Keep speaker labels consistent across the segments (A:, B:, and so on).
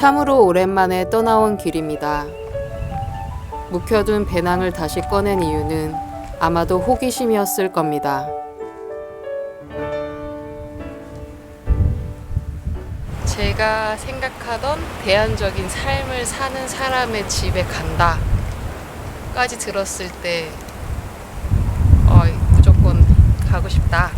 A: 참으로 오랜만에 떠나온 길입니다. 묵혀둔 배낭을 다시 꺼낸 이유는 아마도 호기심이었을 겁니다. 제가 생각하던 대안적인 삶을 사는 사람의 집에 간다 까지 들었을 때 무조건 가고 싶다.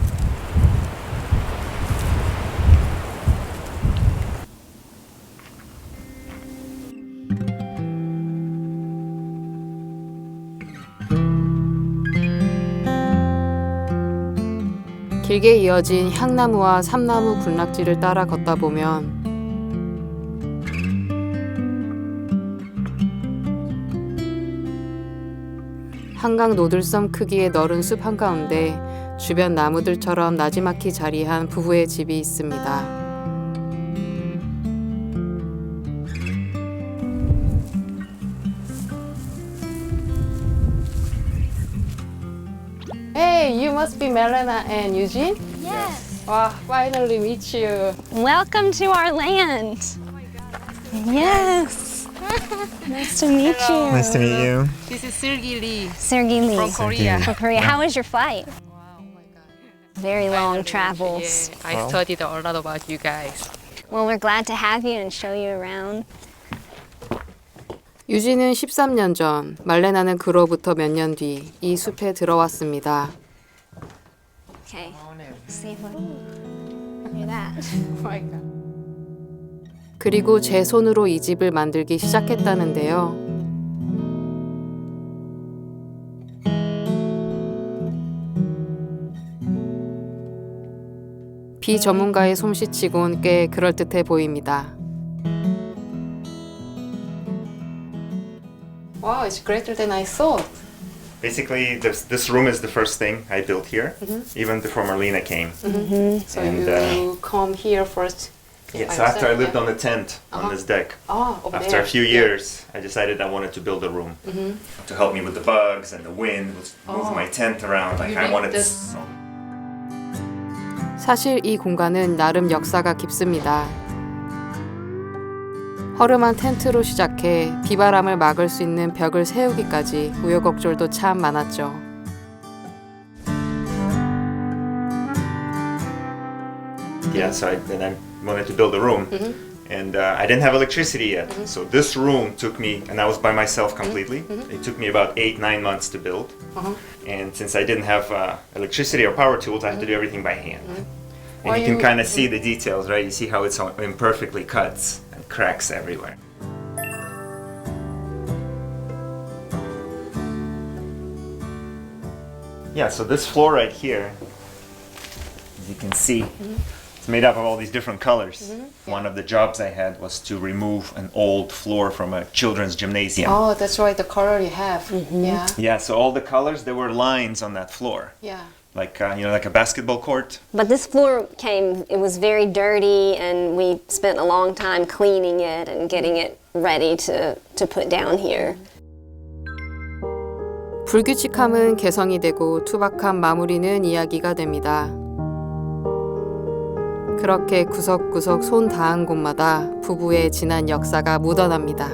A: 길게 이어진 향나무와 삼나무 군락지를 따라 걷다 보면 한강 노들섬 크기의 너른 숲 한가운데 주변 나무들처럼 나지막히 자리한 부부의 집이 있습니다. Hey, you must be Melena and Eugene?
B: Yes.
A: Wow, finally meet you.
B: Welcome to our land.
A: Oh my God.
B: Yes. Nice to meet
A: Hello.
B: you.
C: Nice to meet you.
A: This is Sergey Lee
B: Sergey Lee.
A: from Korea.
B: From Korea. How was your flight?
A: Wow, oh my God.
B: Very long
A: Finally,
B: travels.
A: Yeah, I studied a lot about you guys.
B: Well, we're glad to have you and show you around.
A: 유진은 13년 전, 말레나는 그로부터 몇 년 뒤 이 숲에 들어왔습니다.
B: Okay. See what? Look at that.
A: Oh my God. 그리고 제 손으로 이 집을 만들기 시작했다는데요. 비전문가의 솜씨치곤 꽤 그럴듯해 보입니다. Wow, it's greater than I thought.
C: Basically, this room is the first thing I built here, even before Marlena came.
A: So
C: And,
A: you come here first.
C: Yes, after I lived on the tent on this deck.
A: Up
C: After
A: there.
C: a few years, I decided I wanted to build a room to help me with the bugs and the wind, move my tent around. Like I wanted this.
A: 사실 이 공간은 나름 역사가 깊습니다. 허름한 텐트로 시작해 비바람을 막을 수 있는 벽을 세우기까지 우여곡절도 참 많았죠.
C: Yeah, so then I wanted to build a room, and I didn't have electricity yet. So this room took me, and I was by myself completely. It took me about 8-9 months to build, and since I didn't have electricity or power tools, I had to do everything by hand. And you can kind of see the details, right? You see how it's all imperfectly cuts and cracks everywhere. Yeah, so this floor right here, as you can see, it's made up of all these different colors. One of the jobs I had was to remove an old floor from a children's gymnasium.
A: Oh, that's right, the color you have. Yeah.
C: Yeah, so all the colors, there were lines on that floor.
A: Yeah.
C: Like, like a basketball court.
B: But this floor it was very dirty, and we spent a long time cleaning it and getting it ready to put down here.
A: 불규칙함은 개성이 되고 투박한 마무리는 이야기가 됩니다. 그렇게 구석구석 손 닿은 곳마다 부부의 지난 역사가 묻어납니다.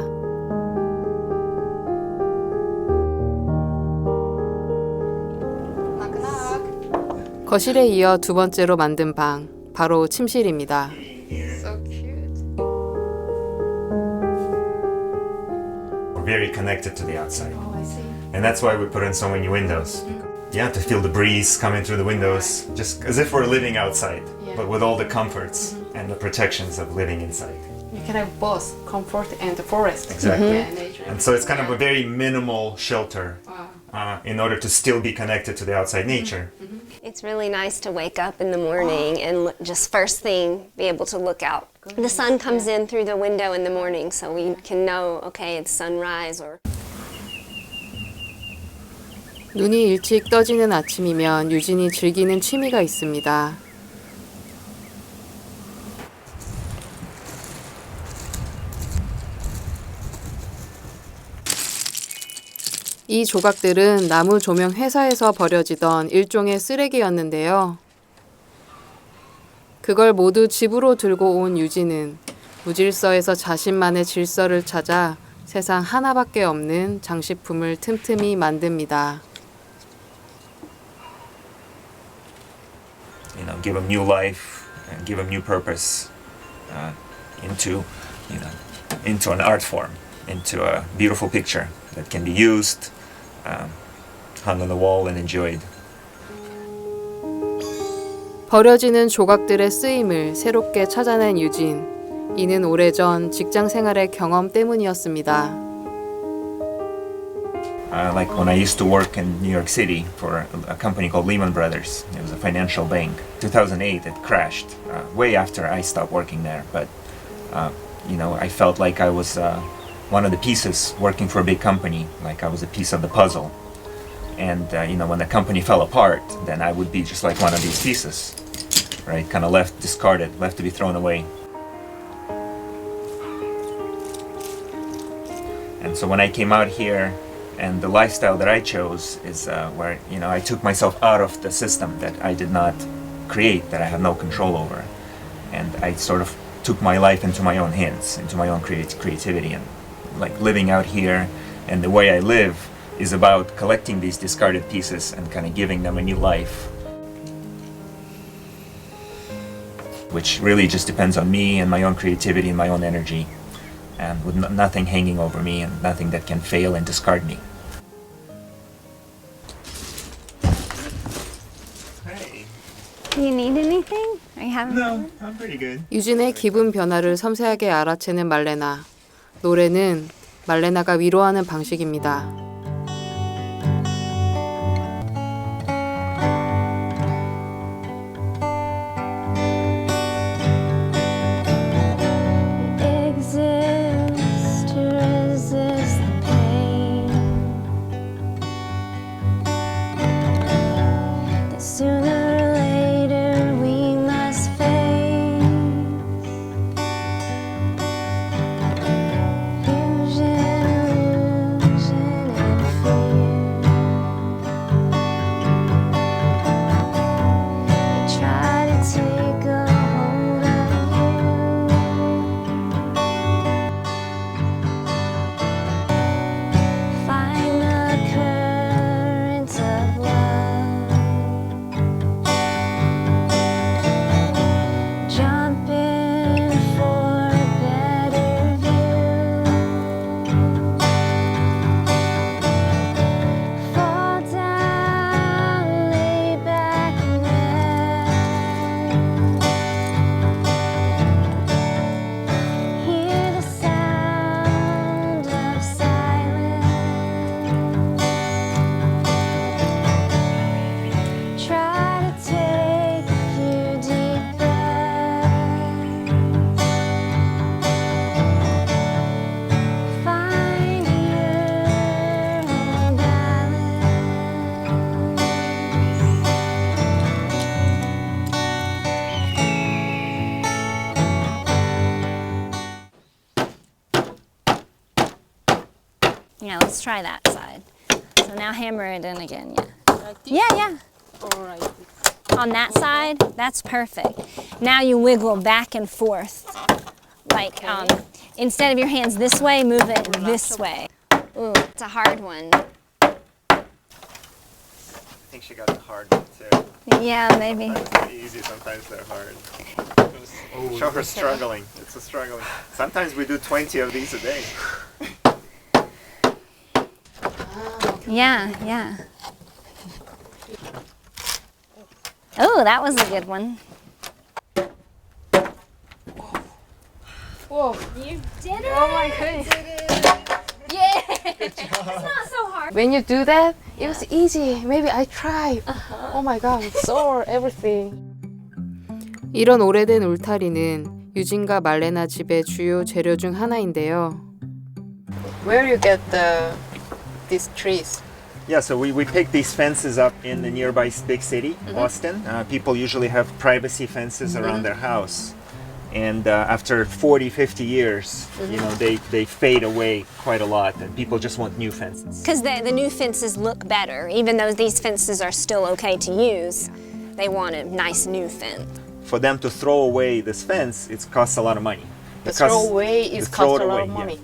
A: 거실에 이어 두 번째로 만든 방, 바로 침실입니다. So cute.
C: We're very connected to the outside.
A: Oh, I see.
C: And that's why we put in so many windows. Yeah, to feel the breeze coming through the windows, just as if we're living outside, but with all the comforts and the protections of living inside.
A: You can have both comfort and the forest.
C: Exactly.
A: Yeah, nature.
C: And so it's kind of a very minimal shelter in order to still be connected to the outside nature.
B: It's really nice to wake up in the morning and just first thing be able to look out. The sun comes in through the window in the morning, so we can know, okay, it's sunrise or...
A: 눈이 일찍 떠지는 아침이면 유진이 즐기는 취미가 있습니다. 이 조각들은 나무 조명 회사에서 버려지던 일종의 쓰레기였는데요. 그걸 모두 집으로 들고 온 유진은 무질서에서 자신만의 질서를 찾아 세상 하나밖에 없는 장식품을 틈틈이 만듭니다.
C: You know, give them new life and give them new purpose into an art form, into a beautiful picture that can be used, hung on the wall and enjoyed.
A: 버려지는 조각들의 쓰임을 새롭게 찾아낸 유진. 이는 오래전 직장 생활의 경험 때문이었습니다.
C: Like when I used to work in New York City for a company called Lehman Brothers. It was a financial bank. 2008 it crashed, way after I stopped working there. But I felt like I was one of the pieces working for a big company, like I was a piece of the puzzle. And when the company fell apart, then I would be just like one of these pieces, right? Kind of left discarded, left to be thrown away. And so when I came out here, and the lifestyle that I chose is where I took myself out of the system that I did not create, that I had no control over, and I sort of took my life into my own hands, into my own creativity, and like living out here. And the way I live is about collecting these discarded pieces and kind of giving them a new life, which really just depends on me and my own creativity and my own energy, and with nothing hanging over me and nothing that can fail and discard me. Hey.
B: Do you need anything? Are you having
C: No, I'm pretty good.
A: 유진의 기분 변화를 섬세하게 알아채는 말레나. 노래는 말레나가 위로하는 방식입니다.
B: Yeah, let's try that side. So now hammer it in again, yeah. Yeah.
A: All right.
B: On that side, that's perfect. Now you wiggle back and forth. Like, instead of your hands this way, move it this way. Ooh, it's a hard one.
C: I think she got the hard one too.
B: Yeah, maybe.
C: Sometimes they're easy, sometimes they're hard. Show her struggling. It's a struggling. Sometimes we do 20 of these a day.
B: Yeah, yeah. Oh, that was a good one.
A: Whoa.
B: You did it!
A: Oh my goodness.
B: Yeah! It's not so hard.
A: When you do that, it was easy. Maybe I try. Oh my god, it's sore, everything. 이런 오래된 울타리는 유진과 말레나 집의 주요 재료 중 하나인데요. Where you get these trees?
C: Yeah, so we pick these fences up in the nearby big city, Boston. People usually have privacy fences around their house. And after 40, 50 years, they fade away quite a lot, and people just want new fences.
B: Because the new fences look better. Even though these fences are still okay to use, they want a nice new fence.
C: For them to throw away this fence, it costs a lot of money.
A: The throwaway is
C: throw
A: cost
C: it
A: a lot
C: away,
A: of money.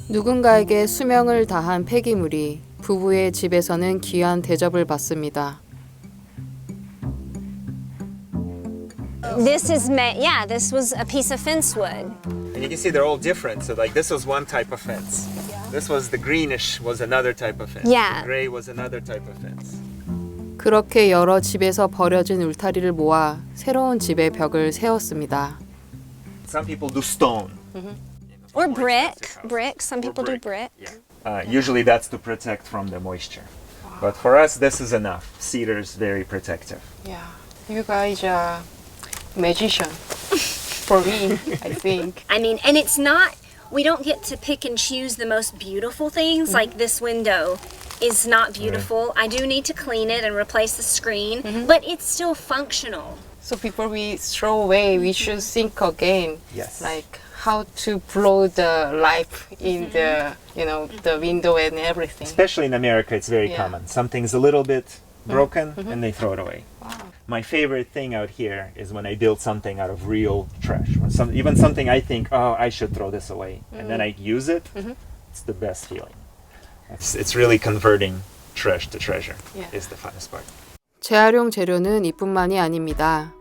B: 누군가에게 수명을 다한 폐기물이 부부의 집에서는 귀한 대접을 받습니다.
D: This is this was a piece of fence wood.
C: And you can see they're all different. So like this was one type of fence. This was the greenish was another type of fence.
D: Yeah.
C: The gray was another type of fence.
B: 그렇게 여러 집에서 버려진 울타리를 모아 새로운 집의 벽을 세웠습니다.
C: Some people do stone.
D: Or brick. Brick. Some people do brick.
C: Yeah. Usually that's to protect from the moisture. But for us, this is enough. Cedar is very protective.
A: Yeah, you guys are magician for me, I think.
D: I mean, and it's not, we don't get to pick and choose the most beautiful things. Like this window is not beautiful. I do need to clean it and replace the screen, but it's still functional.
A: So before we throw away, we should think again.
C: Yes.
A: Like how to blow the life in the, the window and everything.
C: Especially in America, it's very
A: Yeah.
C: common. Something's a little bit broken and they throw it away. My favorite thing out here is when I build something out of real trash. When even something I think, oh, I should throw this away, and then I use it. It's the best feeling. It's really converting trash to treasure.
A: Yeah.
C: Is the funnest part.
B: 재활용 재료는 이뿐만이 아닙니다.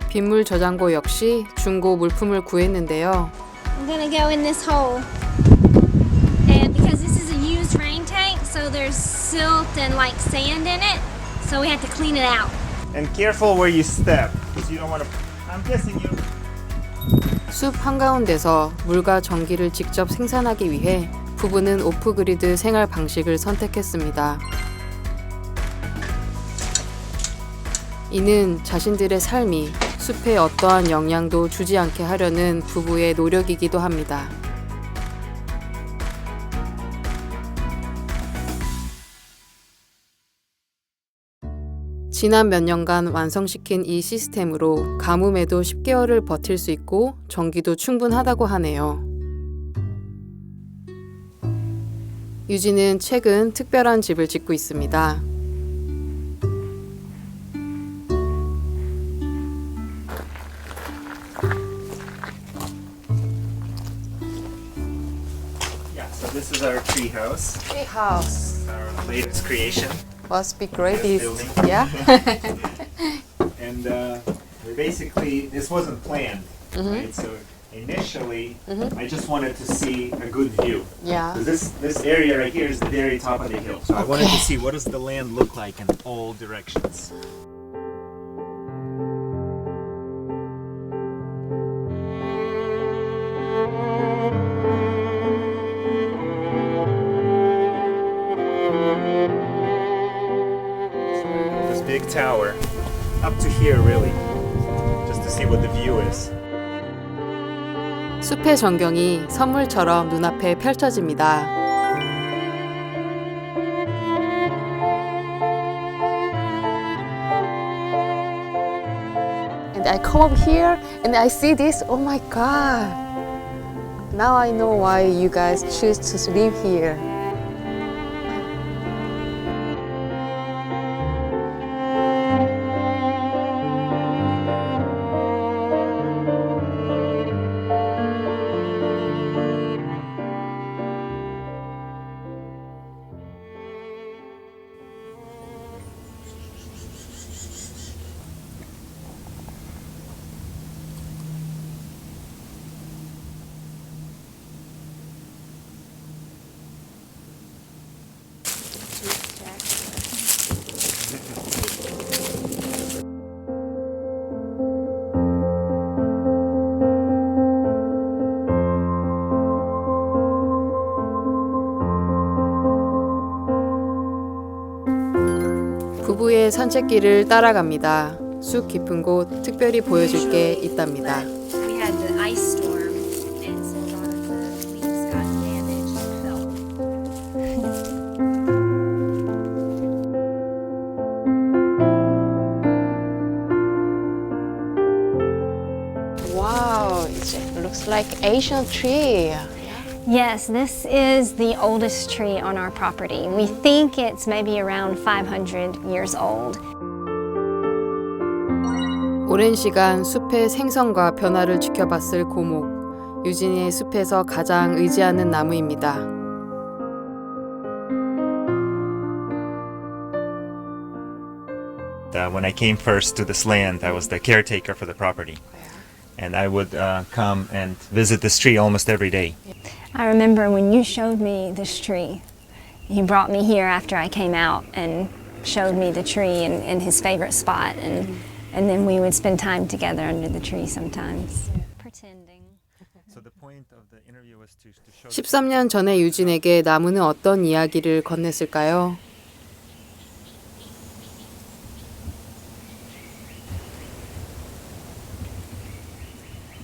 B: 빗물 저장고 역시 중고 물품을 구했는데요.
D: I'm gonna go in this hole. And because this is a used rain tank, so there's silt and like sand in it, so we had to clean it out.
C: And careful where you step, because you don't want to. I'm guessing you.
B: 숲 한가운데서 물과 전기를 직접 생산하기 위해 부부는 오프그리드 생활 방식을 선택했습니다. 이는 자신들의 삶이 숲에 어떠한 영향도 주지 않게 하려는 부부의 노력이기도 합니다. 지난 몇 년간 완성시킨 이 시스템으로 가뭄에도 10개월을 버틸 수 있고 전기도 충분하다고 하네요. 유진은 최근 특별한 집을 짓고 있습니다.
C: Yeah. So this is our tree house.
A: Tree house
C: Our latest creation.
A: must be great.
C: This building.
A: Yeah.
C: And we basically, this wasn't planned, right? So initially, I just wanted to see a good view.
A: Yeah.
C: So this area right here is the very top of the hill. So I wanted to see what does the land look like in all directions. This big tower, up to here really, just to see what the view is.
B: 숲의 전경이 선물처럼 눈앞에 펼쳐집니다.
A: And I come up here and I see this. Oh my God. Now I know why you guys choose to live here.
B: 부부의 산책길을 따라갑니다. 숲 깊은 곳 특별히 보여줄 게 있답니다.
D: We had the ice storm, and so a lot of the leaves got damaged and fell.
A: Wow, it looks like Asian tree.
D: Yes, this is the oldest tree on our property. We think it's maybe around 500 years old.
A: 오랜 시간 숲의 생성과 변화를 지켜봤을 고목. 유진이의 숲에서 가장 의지하는 나무입니다.
C: When I came first to this land, I was the caretaker for the property. And I would come and visit this tree almost every day.
B: I remember when you showed me this tree. He brought me here after I came out and showed me the tree and his favorite spot. And then we would spend time together under the tree sometimes. Pretending.
C: So the point of the interview was to show
A: 13년 전에 유진에게 나무는 어떤 이야기를 건넸을까요?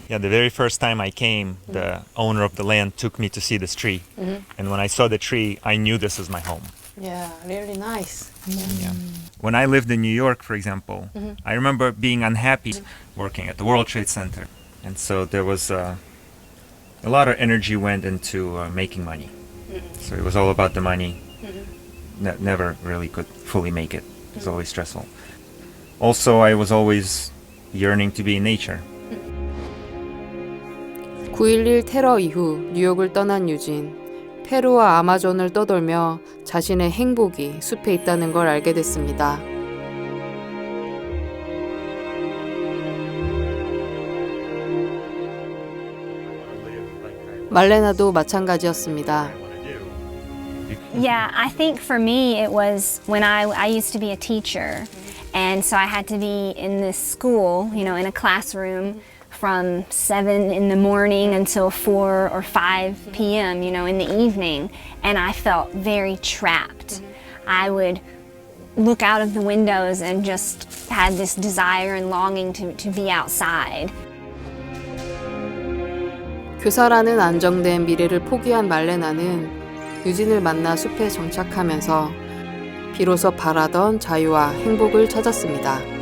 C: Yeah, the very first time I came, the owner of the land took me to see this tree. And when I saw the tree, I knew this is my home.
A: Yeah, really nice.
C: Yeah. When I lived in New York, for example, I remember being unhappy working at the World Trade Center. And so there was a lot of energy went into making money. So it was all about the money. Never really could fully make it. It was always stressful. Also, I was always yearning to be in nature.
A: 9.11 테러 이후 뉴욕을 떠난 유진. 페루와 아마존을 떠돌며 자신의 행복이 숲에 있다는 걸 알게 됐습니다. 말레나도 마찬가지였습니다.
B: Yeah, I think for me it was when I used to be a teacher. And so I had to be in this school, in a classroom from 7 in the morning until 4 or 5 p.m., in the evening. And I felt very trapped. I would look out of the windows and just had this desire and longing to be outside.
A: 교사라는 안정된 미래를 포기한 말레나는 유진을 만나 숲에 정착하면서 비로소 바라던 자유와 행복을 찾았습니다.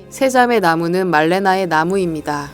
A: 세자매 나무는 말레나의 나무입니다.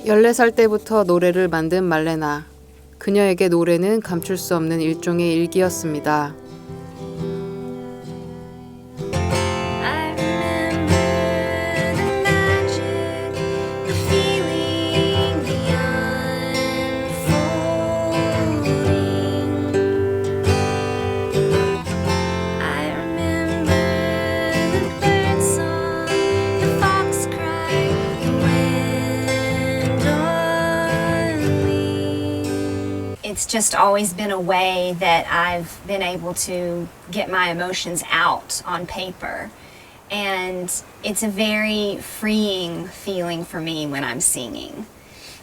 A: 열네 살 때부터 노래를 만든 말레나. 그녀에게 노래는 감출 수 없는 일종의 일기였습니다.
D: It's just always been a way that I've been able to get my emotions out on paper. And it's a very freeing feeling for me when I'm singing.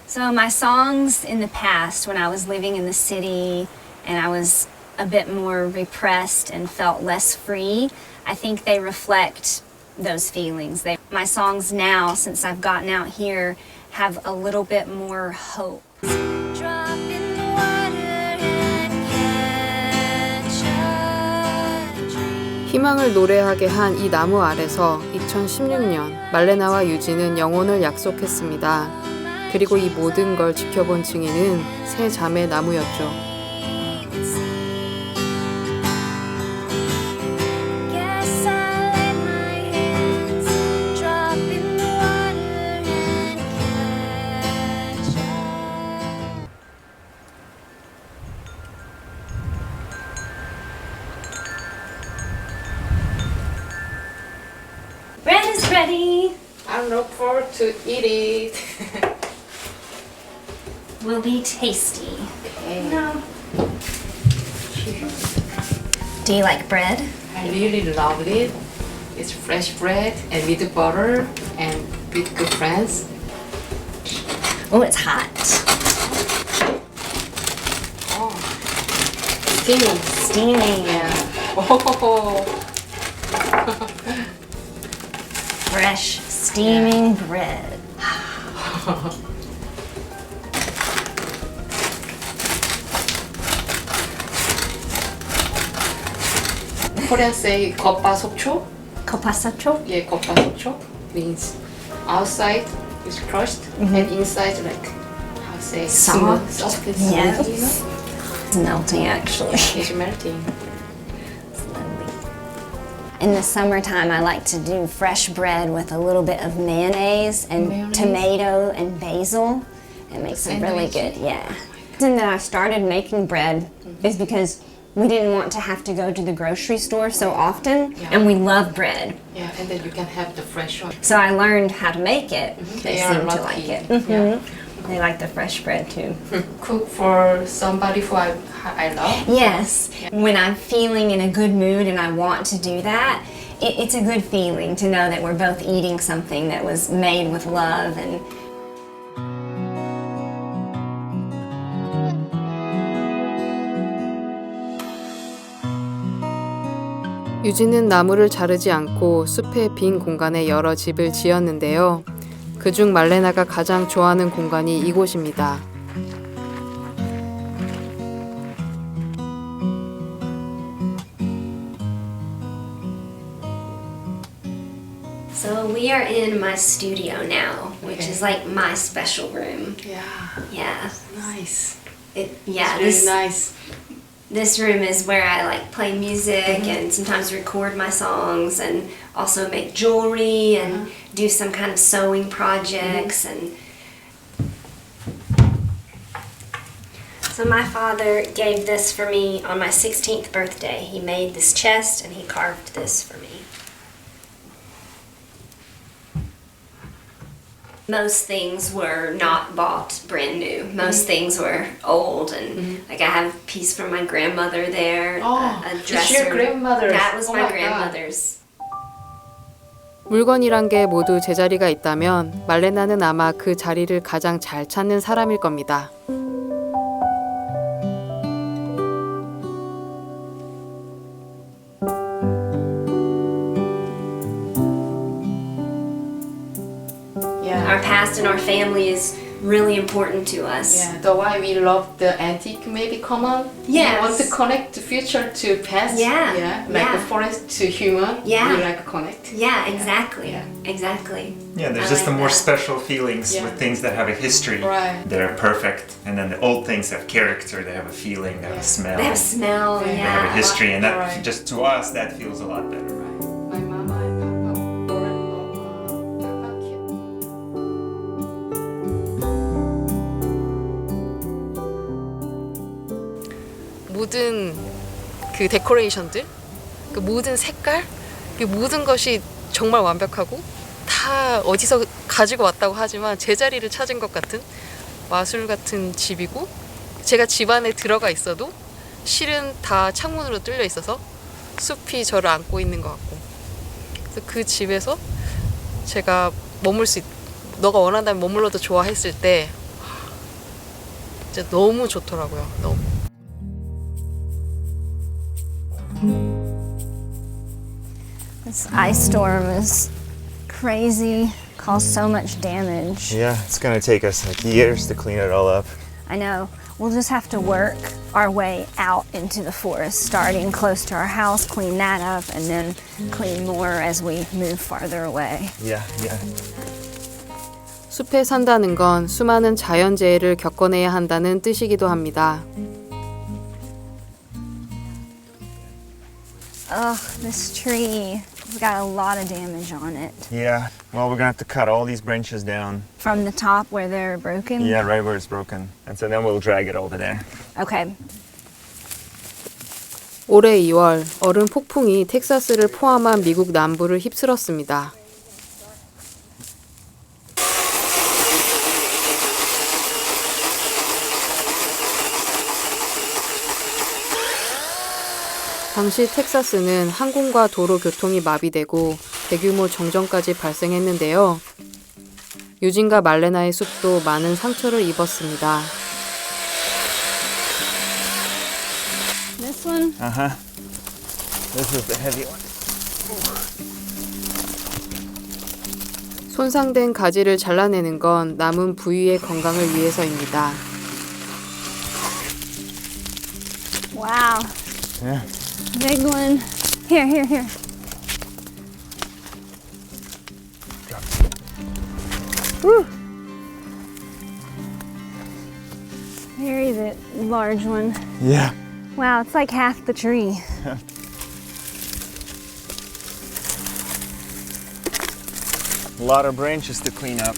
D: So my songs in the past, when I was living in the city and I was a bit more repressed and felt less free, I think they reflect those feelings. My songs now, since I've gotten out here, have a little bit more hope. Drop in the water and catch a dream.
A: 희망을 노래하게 한 이 나무 아래서 2016년 말레나와 유진은 영혼을 약속했습니다. 그리고 이 모든 걸 지켜본 증인은 세 자매 나무였죠.
D: Bread is ready.
A: I look forward to eat it.
D: Will be tasty.
A: Okay.
D: No. Do you like bread?
A: I really love it. It's fresh bread and with butter and with good friends.
D: Oh, it's hot.
A: Oh, steamy.
D: Steaming.
A: Oh.
B: Fresh, steaming bread.
A: Korean say 겉바속촉.
B: 겉바속촉?
A: Yeah, 겉바속촉 means outside is crushed and inside like how to say
B: Soft.
A: soft and smooth,
B: Yes.
A: you know?
B: It's melting actually.
A: It's melting.
B: In the summertime, I like to do fresh bread with a little bit of mayonnaise and
A: Mayonnaise?
B: tomato and basil. It makes it really good, yeah. The reason that I started making bread is because we didn't want to have to go to the grocery store so often,
A: Yeah.
B: and we love bread.
A: Yeah, and then you can have the fresh one.
B: So I learned how to make it. They
A: They are
B: seem to
A: lucky.
B: like it.
A: Yeah.
B: They like the fresh bread too.
A: Cook for somebody who I love.
B: Yes, when I'm feeling in a good mood and I want to do that, it's a good feeling to know that we're both eating something that was made with love. And
A: 유진은 나무를 자르지 않고 숲의 빈 공간에 여러 집을 지었는데요. 그중 말레나가 가장 좋아하는 공간이 이곳입니다.
E: So we are in my studio now, which is like my special room.
A: Yeah,
E: Yeah.
A: nice.
E: This
A: nice.
E: this room is where I like play music and sometimes record my songs and also make jewelry and do some kind of sewing projects and so my father gave this for me on my 16th birthday. He made this chest and he carved this for me. Most things were not bought brand new. Most things were old, and like I have a piece from my grandmother there. A dresser.
A: It's your grandmother's.
E: That was
A: Oh
E: my
A: my God.
E: grandmother's.
A: 물건이란 게 모두 제자리가 있다면 말레나는 아마 그 자리를 가장 잘 찾는 사람일 겁니다.
E: Our past and our family is really important to us.
A: Yeah, the why we love the antique maybe common.
E: Yes.
A: We want to connect the future to past.
E: Yeah,
A: Yeah. Like the
E: yeah.
A: forest to human.
E: Yeah.
A: We like connect.
E: Yeah, exactly.
A: Yeah.
E: Exactly.
C: Yeah, there's
E: I
C: just the
E: like
C: more
E: that.
C: special feelings
A: Yeah.
C: with things that have a history.
A: Right.
C: They're perfect. And then the old things have character, they have a feeling, they have a smell,
E: They have smell,
A: Yeah.
C: they have a
E: yeah.
C: history, and that
A: Right.
C: just to us that feels a lot better.
A: Right. My mama and papa were 모든 그 데코레이션들, 그 모든 색깔, 그 모든 것이 정말 완벽하고 다 어디서 가지고 왔다고 하지만 제자리를 찾은 것 같은 마술 같은 집이고 제가 집 안에 들어가 있어도 실은 다 창문으로 뚫려 있어서 숲이 저를 안고 있는 것 같고 그래서 그 집에서 제가 머물 수 너가 원한다면 머물러도 좋아했을 때 진짜 너무 좋더라고요. 너무.
B: this ice storm is crazy, caused so much damage.
C: Yeah, it's gonna take us like years to clean it all up.
B: I know. We'll just have to work our way out into the forest, starting close to our house, clean that up, and then clean more as we move farther away.
C: Yeah.
A: 숲에 산다는 건 수많은 자연재해를 겪어내야 한다는 뜻이기도 합니다.
B: Ugh, this tree has got a lot of damage on it.
C: Yeah. Well, we're gonna have to cut all these branches down.
B: From the top where they're broken?
C: Yeah, right where it's broken. And so then we'll drag it over there.
B: Okay.
A: 올해 2월 얼음 폭풍이 텍사스를 포함한 미국 남부를 휩쓸었습니다. 당시 텍사스는 항공과 도로 교통이 마비되고 대규모 정전까지 발생했는데요. 유진과 말레나의 숲도 많은 상처를 입었습니다.
B: This one?
C: This is the heavy one.
A: 손상된 가지를 잘라내는 건 남은 부위의 건강을 위해서입니다.
B: Wow.
C: Yeah.
B: Big one. Here. Woo. Very large one.
C: Yeah.
B: Wow, it's like half the tree.
C: A lot of branches to clean up.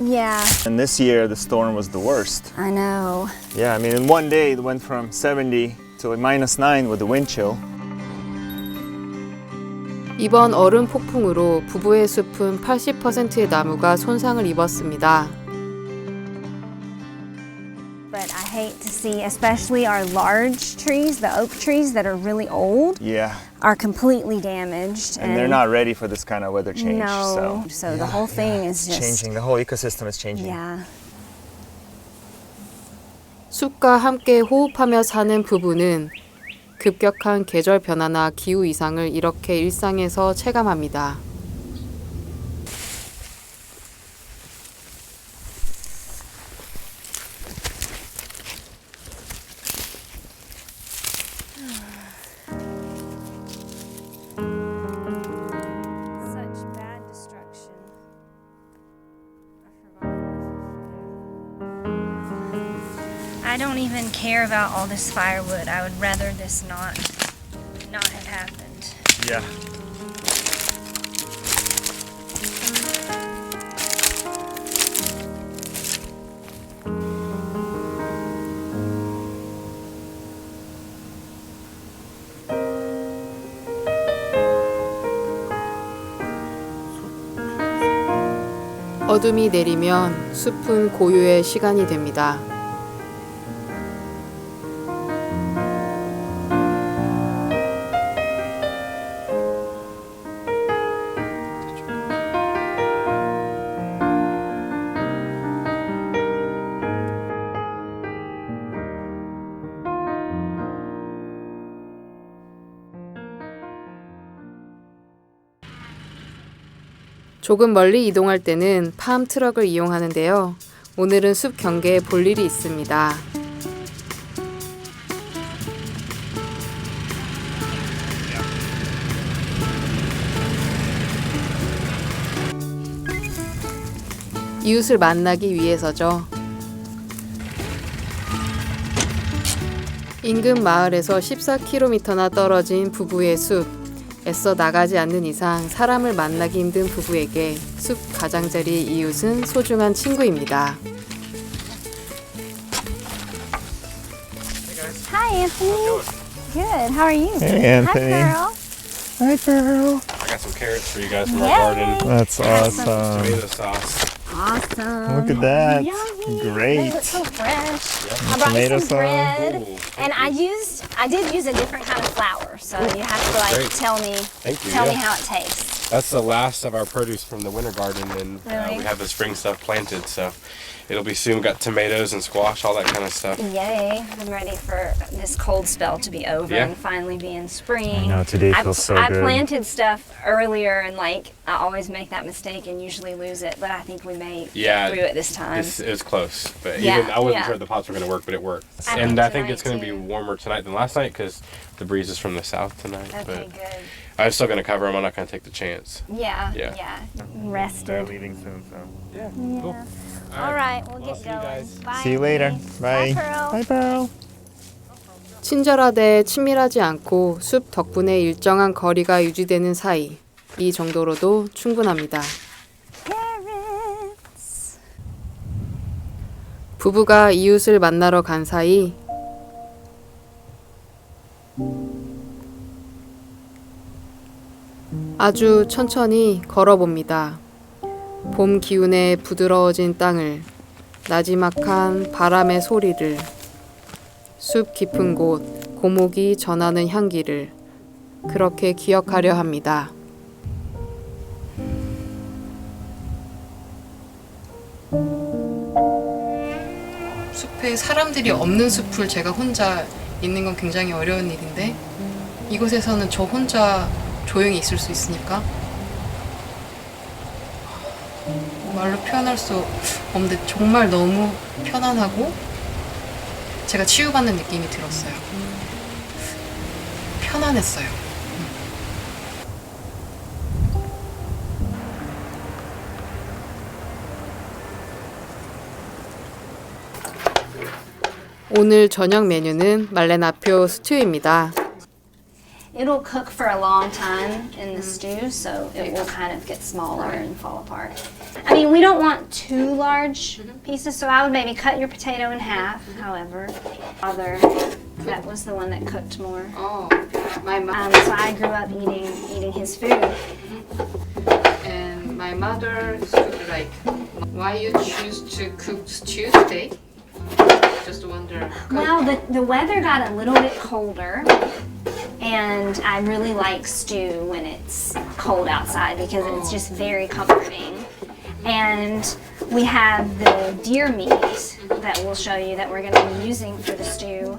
B: Yeah,
C: And this year the storm was the worst.
B: I know.
C: Yeah, I mean in one day it went from 70 to like -9 with the wind chill.
A: 이번 얼음 폭풍으로 부부의 숲은 80%의 나무가 손상을 입었습니다.
B: But I hate to see, especially our large trees, the oak trees that are really old,
C: Yeah.
B: are completely damaged.
C: And they're not ready for this kind of weather change.
B: No, so the whole thing is just
C: changing. The whole ecosystem is changing.
B: Yeah.
A: 숲과 함께 호흡하며 사는 부부는 급격한 계절 변화나 기후 이상을 이렇게 일상에서 체감합니다.
B: Such bad destruction. I don't even care about all this firewood. I would rather this not have happened.
C: Yeah.
A: 어둠이 내리면 숲은 고요의 시간이 됩니다. 조금 멀리 이동할 때는 팜 트럭을 이용하는데요. 오늘은 숲 경계에 볼 일이 있습니다. 이웃을 만나기 위해서죠. 인근 마을에서 14km나 떨어진 부부의 숲. 애써 나가지 않는 이상 사람을 만나기 힘든 부부에게 숲 가장자리 이웃은 소중한 친구입니다.
B: Hi, Anthony. Good. How are you?
C: Hey, Anthony.
B: Hi, Pearl.
C: Hi, girl.
F: I got some carrots for you guys from
B: Yay.
F: our garden.
C: That's awesome.
F: Tomato sauce.
B: Awesome.
C: Look at that.
B: Yummy.
C: Great.
B: They look so fresh.
F: Yep.
B: I brought
C: Tomato
B: you some bread,
F: Ooh,
B: and I did use a different kind of flour, so you have to like
F: Great.
B: tell me
F: Thank you.
B: tell me
F: yeah.
B: how it tastes.
F: That's the last of our produce from the winter garden, and
B: Really?
F: we have the spring stuff planted, so it'll be soon. Got tomatoes and squash, all that kind of stuff.
B: Yay! I'm ready for this cold spell to be over
F: Yeah.
B: and finally be in spring.
C: I know, today feels so
B: I
C: good.
B: planted stuff earlier, and like I always make that mistake and usually lose it, but I think we may
F: Yeah,
B: get through it this time.
F: It was close, but
B: Yeah,
F: even I wasn't
B: yeah.
F: sure the pots were going to work, but it worked.
B: I
F: And
B: think
F: I think
B: tonight
F: it's going to be
B: too.
F: warmer tonight than last night because the breeze is from the south tonight.
B: Okay,
F: But
B: good.
F: I'm still going to cover them. I'm not going to take the chance.
B: Yeah,
F: Yeah.
C: They're
B: Rested.
C: leaving soon, so.
F: Yeah.
B: Yeah.
F: Cool.
B: All right, we'll
F: Well,
B: get
F: see you
B: going.
F: guys.
B: Bye.
C: See you later.
B: Bye,
C: Bye.
B: Pearl.
C: Bye, Pearl.
A: 친절하되 친밀하지 않고 숲 덕분에 일정한 거리가 유지되는 사이. 이 정도로도 충분합니다.
B: Carrots.
A: 부부가 이웃을 만나러 간 사이 아주 천천히 걸어봅니다. 봄 기운에 부드러워진 땅을, 나지막한 바람의 소리를, 숲 깊은 곳 고목이 전하는 향기를 그렇게 기억하려 합니다. 숲에 사람들이 없는 숲을 제가 혼자 있는 건 굉장히 어려운 일인데 이곳에서는 저 혼자 조용히 있을 수 있으니까 말로 표현할 수 없는데 정말 너무 편안하고 제가 치유받는 느낌이 들었어요. 편안했어요. 오늘 저녁 메뉴는 말레나표 스튜입니다.
B: It'll cook for a long time in the stew, so it will kind of get smaller and fall apart. I mean, we don't want too large pieces, so I would maybe cut your potato in half, however. That was the one that cooked more.
A: Oh, my mom
B: So I grew up eating his food.
A: and my mother would like, why you choose to cook stew today? Just wonder.
B: Well, the weather got a little bit colder, and I really like stew when it's cold outside because it's just very comforting. And we have the deer meat that we'll show you that we're going to be using for the stew.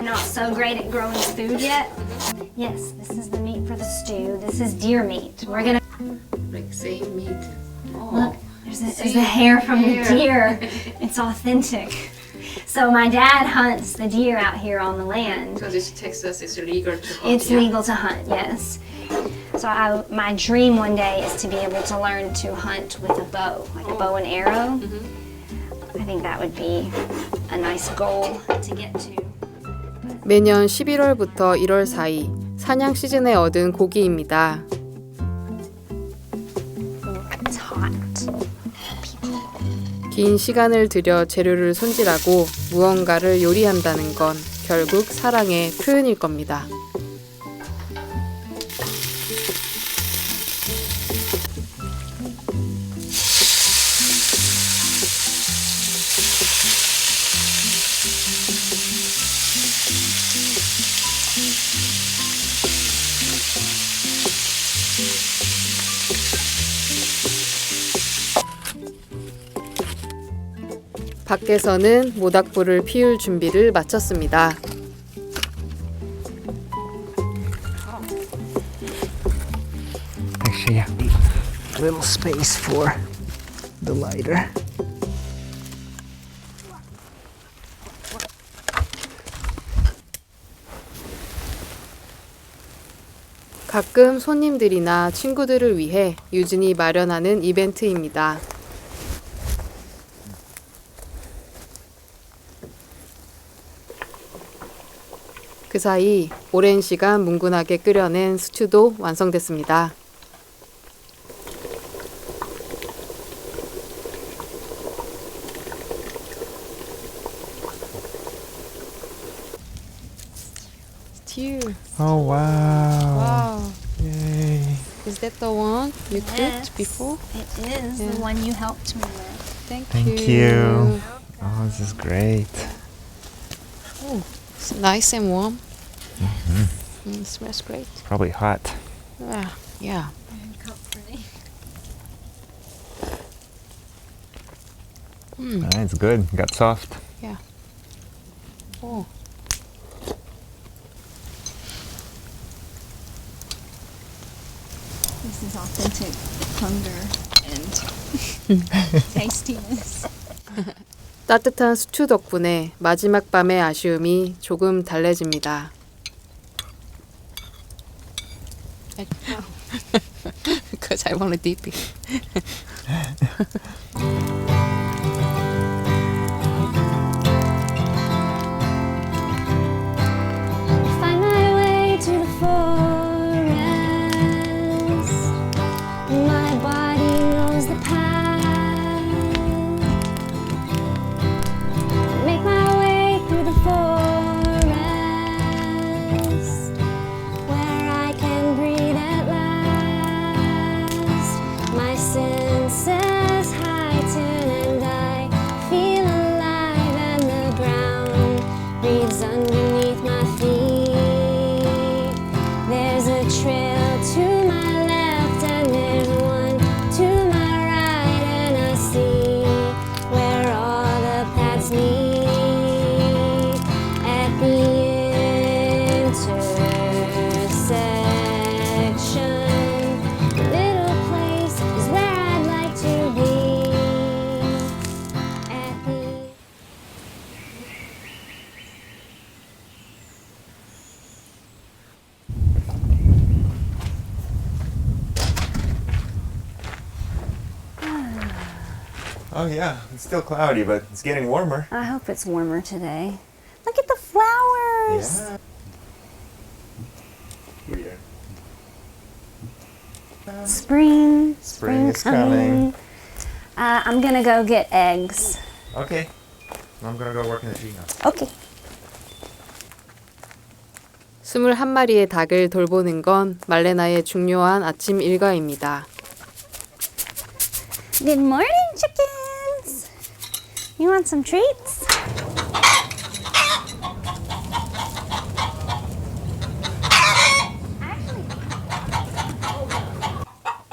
B: Not so great at growing food yet. Yes, this is the meat for the stew. This is deer meat. We're going to
A: Like same meat.
B: look. There's the hair from the deer. It's authentic. So my dad hunts the deer out here on the land.
A: Because it's Texas, it's illegal to hunt.
B: It's legal to hunt, yes. So my dream one day is to be able to learn to hunt with a bow, like a bow and arrow. I think that would be a nice goal to get to.
A: 매년 11월부터 1월 사이 사냥 시즌에 얻은 고기입니다.
B: It's hot.
A: 긴 시간을 들여 재료를 손질하고 무언가를 요리한다는 건 결국 사랑의 표현일 겁니다. 밖에서는 모닥불을 피울 준비를 마쳤습니다.
G: Actually, yeah, a little space for the lighter.
A: 가끔 손님들이나 친구들을 위해 유진이 마련하는 이벤트입니다. 그 사이 오랜 시간 뭉근하게 끓여낸 스튜도 완성됐습니다. Stew.
G: Oh wow!
A: Wow.
G: Yay!
A: Is that the one you
B: Yes.
A: cooked before?
B: It is
A: Yeah.
B: the one you helped me with.
G: Thank you. Oh, this is great.
A: It's nice and warm. It smells great.
G: Probably hot.
A: Yeah.
B: And comforting.
G: It's good. Got soft.
A: Oh.
B: This is authentic hunger and tastiness.
A: 따뜻한 스튜 덕분에 마지막 밤의 아쉬움이 조금 달래집니다. Because I want to dip it.
B: Find my way to the forest. My body knows the path. Make my way through the forest where I can breathe at last. My senses heighten and I feel alive, and the ground breathes underneath my feet. There's a trail to my left and there's one to my right, and I see where all the paths meet at the intersection. Little
C: Oh yeah, it's still cloudy, but it's getting warmer.
B: I hope it's warmer today. Look at the flowers.
C: Yeah. Weird.
B: Spring
C: is coming.
B: I'm gonna go get eggs.
C: Okay. I'm gonna go work in the treehouse.
B: Okay.
A: 21마리의 닭을 돌보는 건 말레나의 중요한 아침 일과입니다.
B: Good morning, chickens. You want some treats?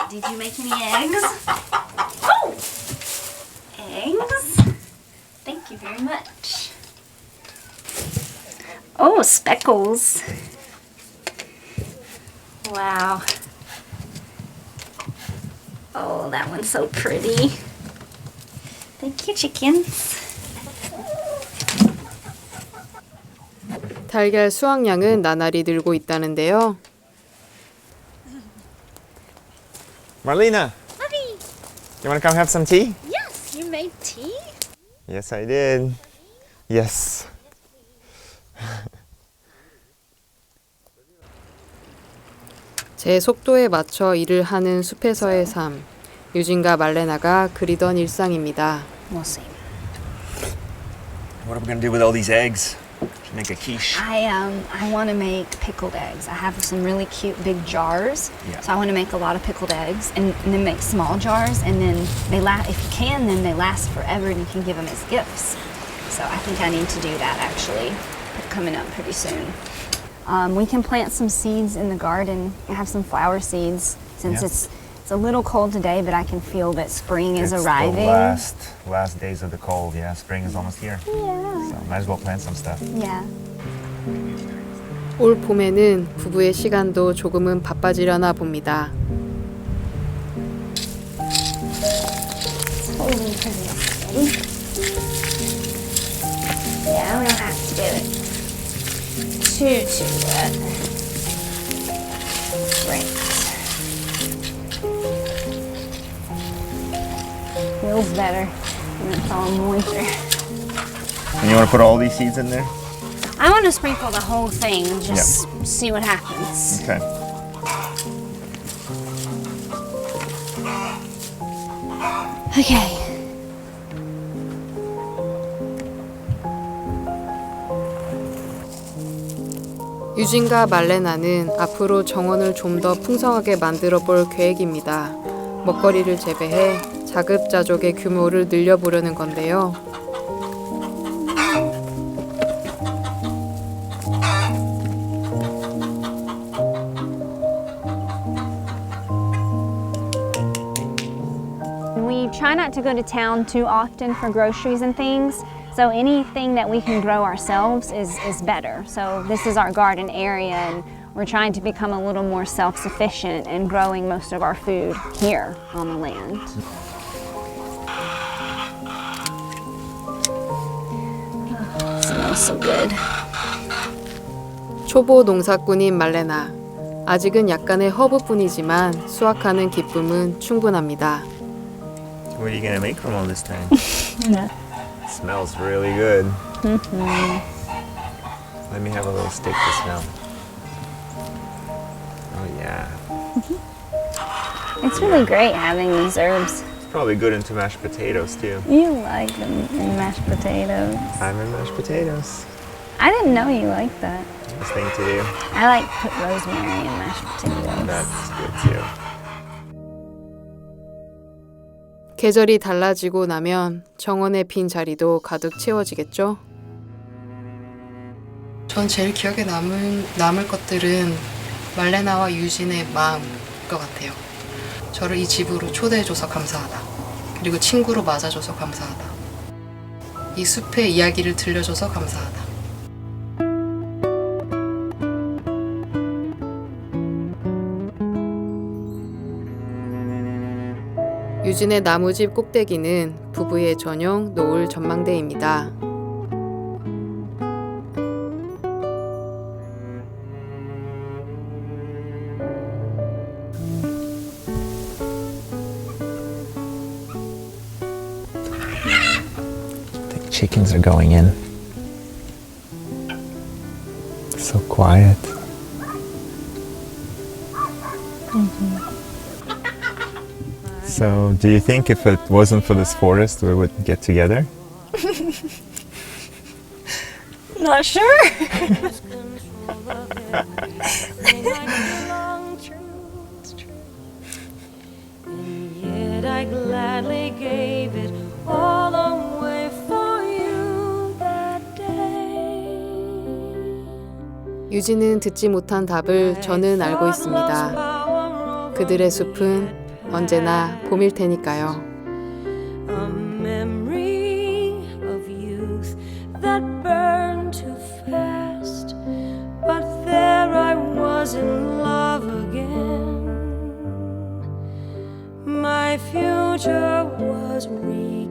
E: Did you make any eggs? Oh! Eggs? Thank you very much. Oh, speckles. Wow. Oh, that one's so pretty. Thank you, chickens.
A: 달걀 수확량은 나날이 늘고 있다는데요.
C: Marlena,
E: Bobby!
C: you wanna come have some tea?
E: Yes, you made tea?
C: Yes, I did. Yes.
A: 제 속도에 맞춰 일을 하는 숲에서의 삶. 유진과 말레나가 그리던 일상입니다.
B: We'll see.
C: What are we gonna do with all these eggs? Should make a quiche.
B: I want to make pickled eggs. I have some really cute big jars,
C: Yeah.
B: so I want to make a lot of pickled eggs, and then make small jars, and then they last. If you can, then they last forever, and you can give them as gifts. So I think I need to do that actually, coming up pretty soon. We can plant some seeds in the garden. I have some flower seeds since
C: Yeah.
B: it's a little cold today, but I can feel that spring is
C: It's
B: arriving.
C: the last days of the cold. Yeah, spring is almost here.
B: Yeah.
C: So might as well plant some stuff.
B: Yeah.
A: 올 봄에는 부부의 시간도 조금은 바빠지려나 봅니다.
B: Holding for this. Yeah, we don't have to do it too wet. Right. Feels better when it's all moisture.
C: And you wanna put all these seeds in there?
B: I want to sprinkle the whole thing and just see what happens.
C: Okay.
B: Okay.
A: 유진과 말레나는 앞으로 정원을 좀 더 풍성하게 만들어 볼 계획입니다. 먹거리를 재배해 자급자족의 규모를 늘려보려는 건데요.
B: We try not to go to town too often for groceries and things, so anything that we can grow ourselves is better. So this is our garden area, and we're trying to become a little more self-sufficient in growing most of our food here on the land. Oh, smells so good.
A: 초보 농사꾼인 말레나. 아직은 약간의 허브뿐이지만 수확하는 기쁨은 충분합니다.
C: What are you gonna make from all this then? Smells really good. Let me have a little stick to smell. Oh yeah.
B: It's really great having these herbs.
C: It's probably good into mashed potatoes too.
B: You like them in mashed potatoes.
C: I'm in mashed potatoes.
B: I didn't know you liked that.
C: Nice thing to do.
B: I like to put rosemary in mashed potatoes.
C: That's good too.
A: 계절이 달라지고 나면 정원의 빈 자리도 가득 채워지겠죠? 전 제일 기억에 남을 것들은 말레나와 유진의 마음인 것 같아요. 저를 이 집으로 초대해줘서 감사하다. 그리고 친구로 맞아줘서 감사하다. 이 숲의 이야기를 들려줘서 감사하다. 유진의 나무집 꼭대기는 부부의 전용 노을 전망대입니다.
H: chickens are going in. So quiet. So, do you think if it wasn't for this forest, we would get together?
B: Not sure.
I: Yet I gladly gave it all away for you that day.
A: 유진은 듣지 못한 답을 저는 알고 있습니다. 그들의 숲은 언제나 봄일 테니까요.
I: A memory of youth that burned too fast, but there I was in love again. My future was recast.